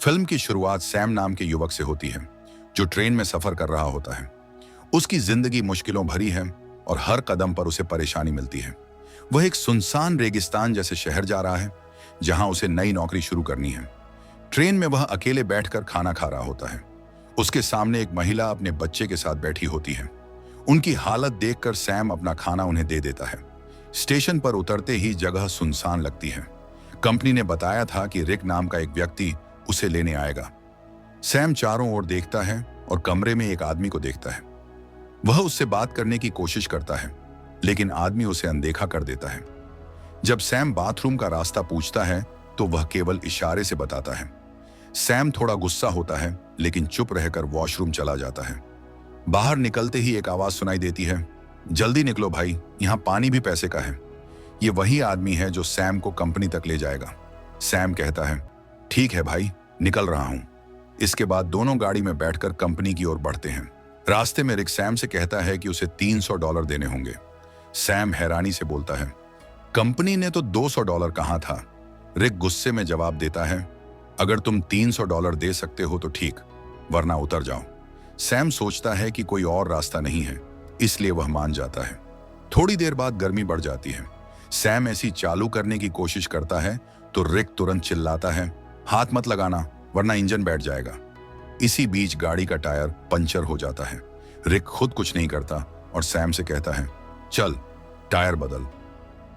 Film की शुरुआत Sam नाम के युवक से होती है जो ट्रेन में सफर कर रहा होता है। उसकी जिंदगी मुश्किलों भरी है और हर कदम पर उसे परेशानी मिलती है। वह एक सुनसान रेगिस्तान जैसे शहर जा रहा है जहां उसे नई नौकरी शुरू करनी है। ट्रेन में वह अकेले बैठकर खाना खा रहा होता है। उसके सामने एक महिला अपने बच्चे के साथ बैठी होती है। उनकी हालत देखकर सैम अपना खाना उन्हें दे देता है। स्टेशन पर उतरते ही जगह सुनसान लगती है। कंपनी ने बताया था कि रिक नाम का एक व्यक्ति उसे लेने आएगा। सैम चारों ओर देखता है और कमरे में एक आदमी को देखता है। वह उससे बात करने की कोशिश करता है, लेकिन आदमी उसे अनदेखा कर देता है। जब सैम बाथरूम का रास्ता पूछता है तो वह केवल इशारे से बताता है। सैम थोड़ा गुस्सा होता है, लेकिन चुप रहकर वॉशरूम चला जाता है। बाहर निकलते ही एक आवाज सुनाई देती है, जल्दी निकलो भाई, यहाँ पानी भी पैसे का है। ये वही आदमी है जो सैम को कंपनी तक ले जाएगा। सैम कहता है, ठीक है भाई, निकल रहा हूं। इसके बाद दोनों गाड़ी में बैठकर कंपनी की ओर बढ़ते हैं। रास्ते में रिक सैम से कहता है कि उसे $300 देने होंगे। सैम हैरानी से बोलता है, कंपनी ने तो $200 कहा था। रिक गुस्से में जवाब देता है, अगर तुम $300 दे सकते हो तो ठीक, वरना उतर जाओ। सैम सोचता है कि कोई और रास्ता नहीं है, इसलिए वह मान जाता है। थोड़ी देर बाद गर्मी बढ़ जाती है। सैम ऐसी चालू करने की कोशिश करता है तो रिक तुरंत चिल्लाता है, हाथ मत लगाना वरना इंजन बैठ जाएगा। इसी बीच गाड़ी का टायर पंचर हो जाता है। रिक खुद कुछ नहीं करता और सैम से कहता है, चल टायर बदल।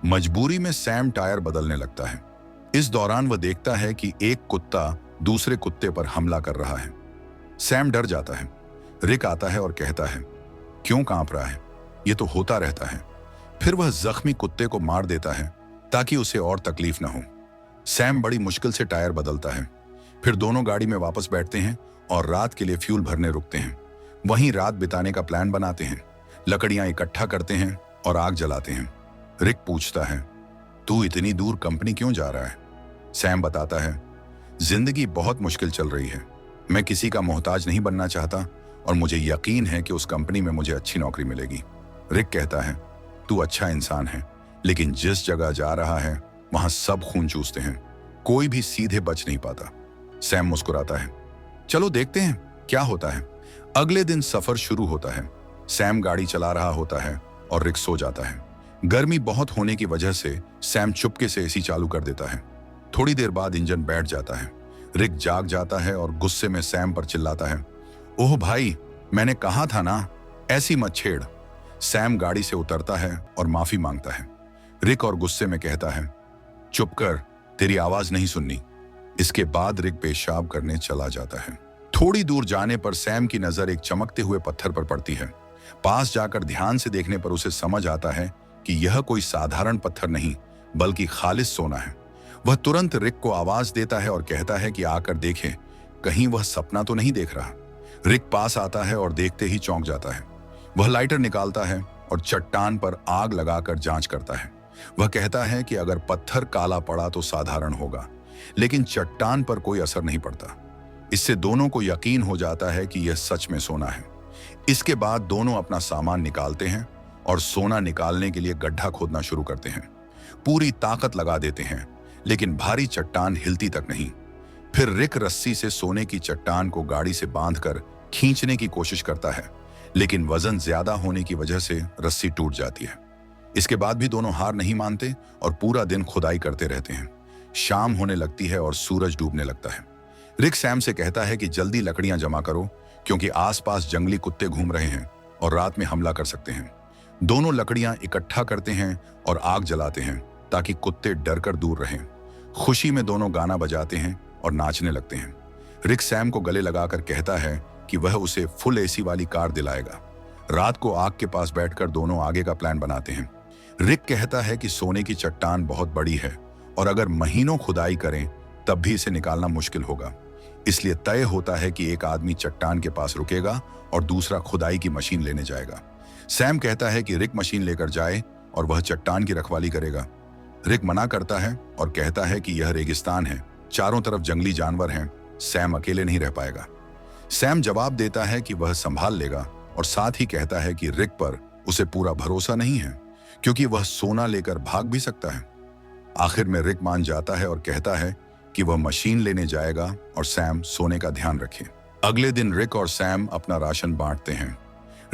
मजबूरी में सैम टायर बदलने लगता है। इस दौरान वह देखता है कि एक कुत्ता दूसरे कुत्ते पर हमला कर रहा है। सैम डर जाता है। रिक आता है और कहता है, क्यों कांप रहा है, ये तो होता रहता है। फिर वह जख्मी कुत्ते को मार देता है ताकि उसे और तकलीफ न हो। सैम बड़ी मुश्किल से टायर बदलता है। फिर दोनों गाड़ी में वापस बैठते हैं और रात के लिए फ्यूल भरने रुकते हैं। वहीं रात बिताने का प्लान बनाते हैं। लकड़ियां इकट्ठा करते हैं और आग जलाते हैं। रिक पूछता है, तू इतनी दूर कंपनी क्यों जा रहा है? सैम बताता है, जिंदगी बहुत मुश्किल चल रही है। मैं किसी का मोहताज नहीं बनना चाहता और मुझे यकीन है कि उस कंपनी में मुझे अच्छी नौकरी मिलेगी। रिक कहता है, तू अच्छा इंसान है, लेकिन जिस जगह जा रहा है वहां सब खून चूसते हैं, कोई भी सीधे बच नहीं पाता। सैम मुस्कुराता है, चलो देखते हैं क्या होता है। अगले दिन सफर शुरू होता है। सैम गाड़ी चला रहा होता है और रिक सो जाता है। गर्मी बहुत होने की वजह से सैम चुपके से एसी चालू कर देता है। थोड़ी देर बाद इंजन बैठ जाता है। रिक जाग जाता है और गुस्से में सैम पर चिल्लाता है, ओह भाई, मैंने कहा था ना, ऐसी मत छेड़। सैम गाड़ी से उतरता है और माफी मांगता है। रिक और गुस्से में कहता है, चुप कर, तेरी आवाज नहीं सुननी। इसके बाद रिक पेशाब करने चला जाता है। थोड़ी दूर जाने पर सैम की नजर एक चमकते हुए पत्थर पर पड़ती है। पास जाकर ध्यान से देखने पर उसे समझ आता है कि यह कोई साधारण पत्थर नहीं बल्कि खालिस सोना है। वह तुरंत रिक को आवाज देता है और कहता है कि आकर देखें, कहीं वह सपना तो नहीं देख रहा। रिक पास आता है और देखते ही चौंक जाता है। वह लाइटर निकालता है और चट्टान पर आग लगाकर जांच करता है। वह कहता है कि अगर पत्थर काला पड़ा तो साधारण होगा, लेकिन चट्टान पर कोई असर नहीं पड़ता। इससे दोनों को यकीन हो जाता है कि यह सच में सोना है। इसके बाद दोनों अपना सामान निकालते हैं और सोना निकालने के लिए गड्ढा खोदना शुरू करते हैं। पूरी ताकत लगा देते हैं, लेकिन भारी चट्टान हिलती तक नहीं। फिर रिक रस्सी से सोने की चट्टान को गाड़ी से बांधकर खींचने की कोशिश करता है, लेकिन वजन ज्यादा होने की वजह से रस्सी टूट जाती है। इसके बाद भी दोनों हार नहीं मानते और पूरा दिन खुदाई करते रहते हैं। शाम होने लगती है और सूरज डूबने लगता है। रिक सैम से कहता है कि जल्दी लकड़ियां जमा करो, क्योंकि आसपास जंगली कुत्ते घूम रहे हैं और रात में हमला कर सकते हैं। दोनों लकड़ियां इकट्ठा करते हैं और आग जलाते हैं ताकि कुत्ते डरकर दूर रहें। खुशी में दोनों गाना बजाते हैं और नाचने लगते हैं। रिक सैम को गले लगाकर कहता है कि वह उसे फुल एसी वाली कार दिलाएगा। रात को आग के पास बैठकर दोनों आगे का प्लान बनाते हैं। रिक कहता है कि सोने की चट्टान बहुत बड़ी है और अगर महीनों खुदाई करें तब भी इसे निकालना मुश्किल होगा। इसलिए तय होता है कि एक आदमी चट्टान के पास रुकेगा और दूसरा खुदाई की मशीन लेने जाएगा। सैम कहता है कि रिक मशीन लेकर जाए और वह चट्टान की रखवाली करेगा। रिक मना करता है और कहता है कि यह रेगिस्तान है, चारों तरफ जंगली जानवर हैं, सैम अकेले नहीं रह पाएगा। सैम जवाब देता है कि वह संभाल लेगा और साथ ही कहता है कि रिक पर उसे पूरा भरोसा नहीं है, क्योंकि वह सोना लेकर भाग भी सकता है। आखिर में रिक मान जाता है और कहता है कि वह मशीन लेने जाएगा और सैम सोने का ध्यान रखे। अगले दिन रिक और सैम अपना राशन बांटते हैं।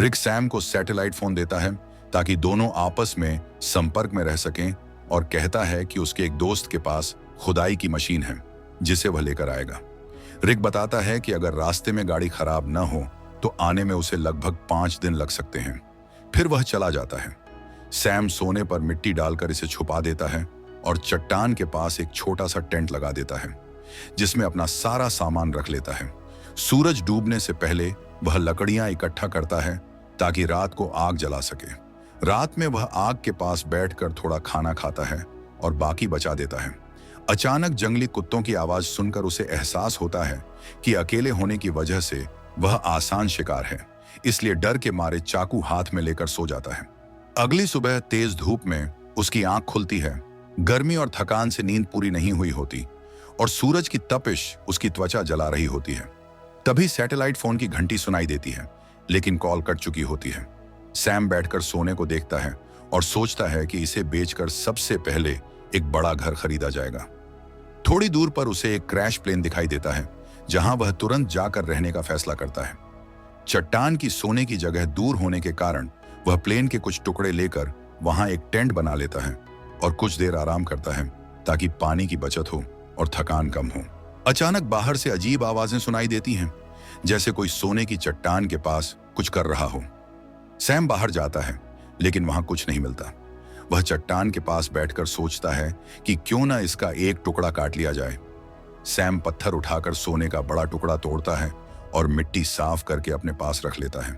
रिक सैम को सैटेलाइट फोन देता है ताकि दोनों आपस में संपर्क में रह सकें और कहता है कि उसके एक दोस्त के पास खुदाई की मशीन है जिसे वह लेकर आएगा। रिक बताता है कि अगर रास्ते में गाड़ी खराब न हो तो आने में उसे लगभग 5 दिन लग सकते हैं। फिर वह चला जाता है। सैम सोने पर मिट्टी डालकर इसे छुपा देता है और चट्टान के पास एक छोटा सा टेंट लगा देता है जिसमें अपना सारा सामान रख लेता है। सूरज डूबने से पहले वह लकड़ियां इकट्ठा करता है ताकि रात को आग जला सके। रात में वह आग के पास बैठकर थोड़ा खाना खाता है और बाकी बचा देता है। अचानक जंगली कुत्तों की आवाज सुनकर उसे एहसास होता है कि अकेले होने की वजह से वह आसान शिकार है, इसलिए डर के मारे चाकू हाथ में लेकर सो जाता है। अगली सुबह तेज धूप में उसकी आंख खुलती है। गर्मी और थकान से नींद पूरी नहीं हुई होती और सूरज की तपिश उसकी त्वचा जला रही होती है। तभी सैटेलाइट फोन की घंटी सुनाई देती है, लेकिन कॉल कट चुकी होती है। सैम बैठकर सोने को देखता है और सोचता है कि इसे बेचकर सबसे पहले एक बड़ा घर खरीदा जाएगा। थोड़ी दूर पर उसे एक क्रैश प्लेन दिखाई देता है जहां वह तुरंत जाकर रहने का फैसला करता है। चट्टान की सोने की जगह दूर होने के कारण वह प्लेन के कुछ टुकड़े लेकर वहां एक टेंट बना लेता है और कुछ देर आराम करता है ताकि पानी की बचत हो और थकान कम हो। अचानक बाहर से अजीब आवाजें सुनाई देती हैं, जैसे कोई सोने की चट्टान के पास कुछ कर रहा हो। सैम बाहर जाता है, लेकिन वहां कुछ नहीं मिलता। वह चट्टान के पास बैठकर सोचता है कि क्यों ना इसका एक टुकड़ा काट लिया जाए। सैम पत्थर उठाकर सोने का बड़ा टुकड़ा तोड़ता है और मिट्टी साफ करके अपने पास रख लेता है।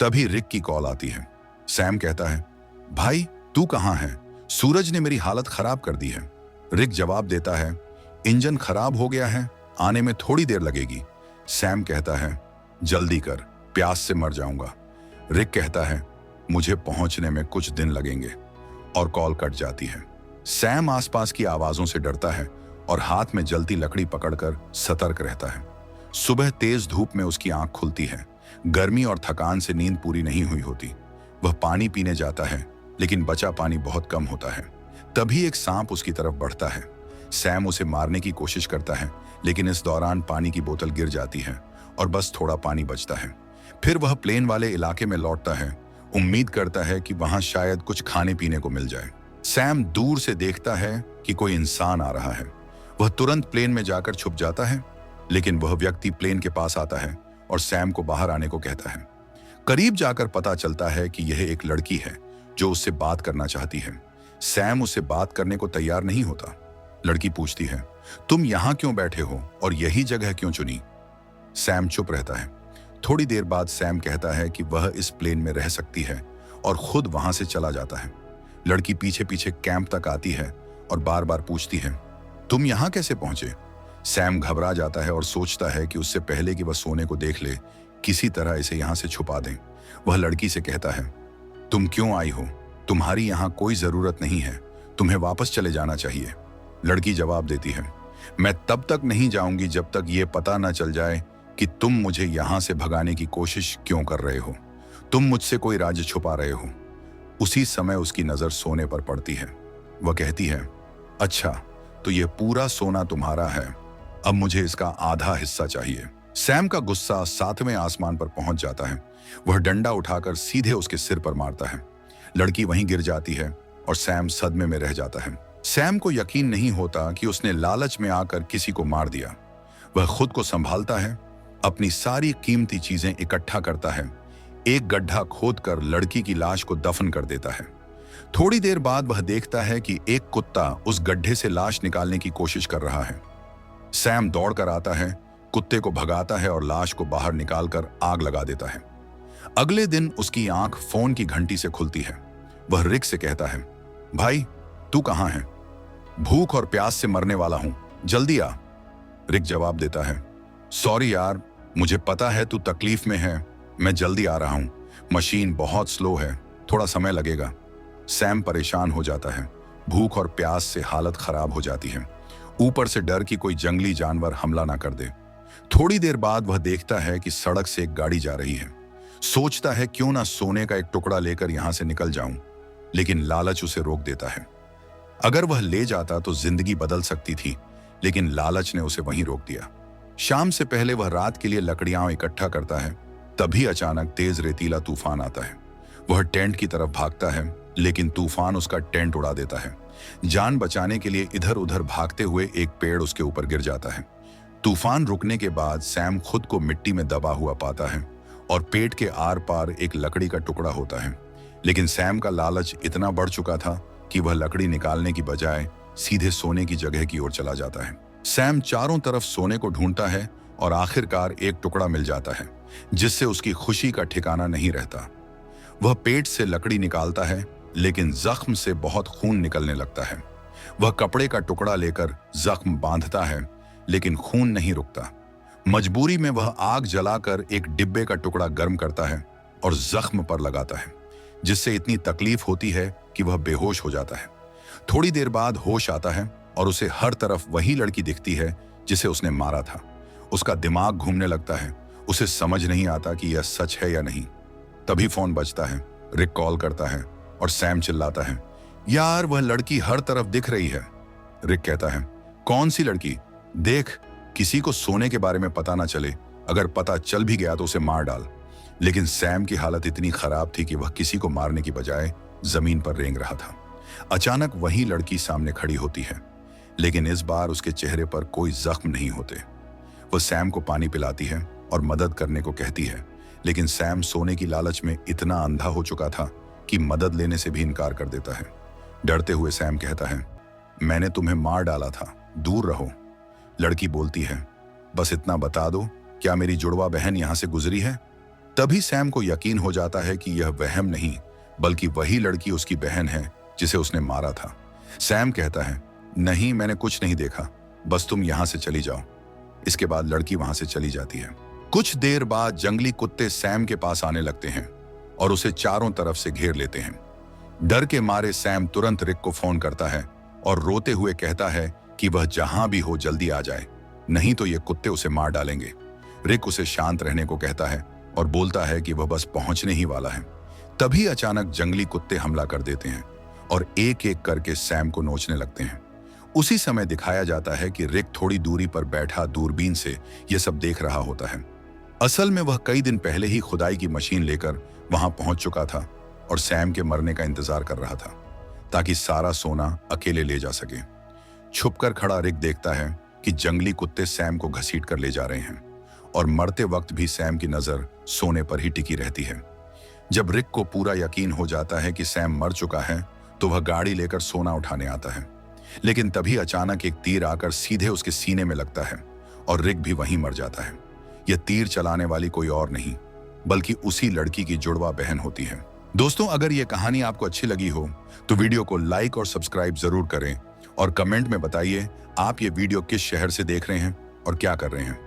तभी रिक की कॉल आती है। सैम कहता है, भाई तू कहाँ है? सूरज ने मेरी हालत खराब कर दी है। रिक जवाब देता है, इंजन खराब हो गया है, आने में थोड़ी देर लगेगी। सैम कहता है, जल्दी कर, प्यास से मर जाऊंगा। रिक कहता है, मुझे पहुंचने में कुछ दिन लगेंगे, और कॉल कट जाती है। सैम आसपास की आवाजों से डरता है और हाथ में जलती लकड़ी पकड़कर सतर्क रहता है। सुबह तेज धूप में उसकी आंख खुलती है। गर्मी और थकान से नींद पूरी नहीं हुई होती। वह पानी पीने जाता है, लेकिन बचा पानी बहुत कम होता है। तभी एक सांप उसकी तरफ बढ़ता है। सैम उसे मारने की कोशिश करता है, लेकिन इस दौरान पानी की बोतल गिर जाती है और बस थोड़ा पानी बचता है। फिर वह प्लेन वाले इलाके में लौटता है, उम्मीद करता है कि वहां शायद कुछ खाने पीने को मिल जाए। सैम दूर से देखता है कि कोई इंसान आ रहा है। वह तुरंत प्लेन में जाकर छुप जाता है, लेकिन वह व्यक्ति प्लेन के पास आता है और सैम को बाहर आने को कहता है। करीब जाकर पता चलता है कि यह एक लड़की है जो उससे बात करना चाहती है। सैम उससे बात करने को तैयार नहीं होता। लड़की पूछती है, तुम यहाँ क्यों बैठे हो और यही जगह क्यों चुनी? सैम चुप रहता है। थोड़ी देर बाद सैम कहता है कि वह इस प्लेन में रह सकती है और खुद वहां से चला जाता है। लड़की पीछे पीछे कैंप तक आती है और बार बार पूछती है, तुम यहाँ कैसे पहुंचे? सैम घबरा जाता है और सोचता है कि उससे पहले कि वह सोने को देख ले, किसी तरह इसे यहाँ से छुपा दें। वह लड़की से कहता है, तुम क्यों आई हो? तुम्हारी यहाँ कोई जरूरत नहीं है, तुम्हें वापस चले जाना चाहिए। लड़की जवाब देती है, मैं तब तक नहीं जाऊंगी जब तक ये पता न चल जाए कि तुम मुझे यहाँ से भगाने की कोशिश क्यों कर रहे हो। तुम मुझसे कोई राज छुपा रहे हो। उसी समय उसकी नजर सोने पर पड़ती है। वह कहती है, अच्छा तो ये पूरा सोना तुम्हारा है, अब मुझे इसका आधा हिस्सा चाहिए। सैम का गुस्सा 7वें आसमान पर पहुंच जाता है। वह डंडा उठाकर सीधे उसके सिर पर मारता है। लड़की वहीं गिर जाती है और सैम सदमे में रह जाता है। सैम को यकीन नहीं होता कि उसने लालच में आकर किसी को मार दिया। वह खुद को संभालता है, अपनी सारी कीमती चीजें इकट्ठा करता है, एक गड्ढा खोदकर लड़की की लाश को दफन कर देता है। थोड़ी देर बाद वह देखता है कि एक कुत्ता उस गड्ढे से लाश निकालने की कोशिश कर रहा है। सैम दौड़कर आता है, कुत्ते को भगाता है और लाश को बाहर निकालकर आग लगा देता है। अगले दिन उसकी आंख फोन की घंटी से खुलती है। वह रिक से कहता है, भाई तू कहाँ है? भूख और प्यास से मरने वाला हूं, जल्दी आ। रिक जवाब देता है, सॉरी यार, मुझे पता है तू तकलीफ में है, मैं जल्दी आ रहा हूं। मशीन बहुत स्लो है, थोड़ा समय लगेगा। सैम परेशान हो जाता है। भूख और प्यास से हालत खराब हो जाती है, ऊपर से डर कि कोई जंगली जानवर हमला ना कर दे। थोड़ी देर बाद वह देखता है कि सड़क से एक गाड़ी जा रही है। सोचता है क्यों ना सोने का एक टुकड़ा लेकर यहां से निकल जाऊं, लेकिन लालच उसे रोक देता है। अगर वह ले जाता तो जिंदगी बदल सकती थी, लेकिन लालच ने उसे वहीं रोक दिया। शाम से पहले वह रात के लिए लकड़ियां इकट्ठा करता है, तभी अचानक तेज रेतीला तूफान आता है। वह टेंट की तरफ भागता है, लेकिन तूफान उसका टेंट उड़ा देता है। जान बचाने के लिए इधर उधर भागते हुए एक पेड़ उसके ऊपर गिर जाता है। तूफान रुकने के बाद सैम खुद को मिट्टी में दबा हुआ पाता है और पेट के आर पार एक लकड़ी का टुकड़ा होता है। लेकिन सैम का लालच इतना बढ़ चुका था कि वह लकड़ी निकालने की बजाय सीधे सोने की जगह की ओर चला जाता है। सैम चारों तरफ सोने को ढूंढता है और आखिरकार एक टुकड़ा मिल जाता है, जिससे उसकी खुशी का ठिकाना नहीं रहता। वह पेट से लकड़ी निकालता है, लेकिन जख्म से बहुत खून निकलने लगता है। वह कपड़े का टुकड़ा लेकर जख्म बांधता है, लेकिन खून नहीं रुकता। मजबूरी में वह आग जलाकर एक डिब्बे का टुकड़ा गर्म करता है और जख्म पर लगाता है, जिससे इतनी तकलीफ होती है कि वह बेहोश हो जाता है। थोड़ी देर बाद होश आता है और उसे हर तरफ वही लड़की दिखती है जिसे उसने मारा था। उसका दिमाग घूमने लगता है, उसे समझ नहीं आता कि यह सच है या नहीं। तभी फोन बजता है। रिक कॉल करता है और सैम चिल्लाता है, यार वह लड़की हर तरफ दिख रही है। रिक कहता है, कौन सी लड़की? देख, किसी को सोने के बारे में पता ना चले, अगर पता चल भी गया तो उसे मार डाल। लेकिन सैम की हालत इतनी खराब थी कि वह किसी को मारने की बजाय जमीन पर रेंग रहा था। अचानक वही लड़की सामने खड़ी होती है, लेकिन इस बार उसके चेहरे पर कोई जख्म नहीं होते। वह सैम को पानी पिलाती है और मदद करने को कहती है, लेकिन सैम सोने की लालच में इतना अंधा हो चुका था कि मदद लेने से भी इनकार कर देता है। डरते हुए सैम कहता है, मैंने तुम्हें मार डाला था, दूर रहो। लड़की बोलती है, बस इतना बता दो, क्या मेरी जुड़वा बहन यहां से गुजरी है? तभी सैम को यकीन हो जाता है कि यह वहम नहीं, बल्कि वही लड़की उसकी बहन है जिसे उसने मारा था। सैम कहता है, नहीं, मैंने कुछ नहीं देखा, बस तुम यहां से चली जाओ। इसके बाद लड़की वहां से चली जाती है। कुछ देर बाद जंगली कुत्ते सैम के पास आने लगते हैं और उसे चारों तरफ से घेर लेते हैं। डर के मारे सैम तुरंत रिक को फोन करता है और रोते हुए कहता है कि वह जहां भी हो जल्दी आ जाए, नहीं तो ये कुत्ते उसे मार डालेंगे। रिक उसे शांत रहने को कहता है और बोलता है कि वह बस पहुंचने ही वाला है। तभी अचानक जंगली कुत्ते हमला कर देते हैं और एक एक करके सैम को नोचने लगते हैं। उसी समय दिखाया जाता है कि रिक थोड़ी दूरी पर बैठा दूरबीन से यह सब देख रहा होता है। असल में वह कई दिन पहले ही खुदाई की मशीन लेकर वहां पहुंच चुका था और सैम के मरने का इंतजार कर रहा था, ताकि सारा सोना अकेले ले जा सके। छुपकर खड़ा रिक देखता है कि जंगली कुत्ते सैम को घसीट कर ले जा रहे हैं और मरते वक्त भी सैम की नजर सोने पर ही टिकी रहती है। जब रिक को पूरा यकीन हो जाता है कि सैम मर चुका है, तो वह गाड़ी लेकर सोना उठाने आता है। लेकिन तभी अचानक एक तीर आकर सीधे उसके सीने में लगता है और रिक भी वहीं मर जाता है। यह तीर चलाने वाली कोई और नहीं, बल्कि उसी लड़की की जुड़वा बहन होती है। दोस्तों, अगर यह कहानी आपको अच्छी लगी हो तो वीडियो को लाइक और सब्सक्राइब जरूर करें और कमेंट में बताइए आप ये वीडियो किस शहर से देख रहे हैं और क्या कर रहे हैं।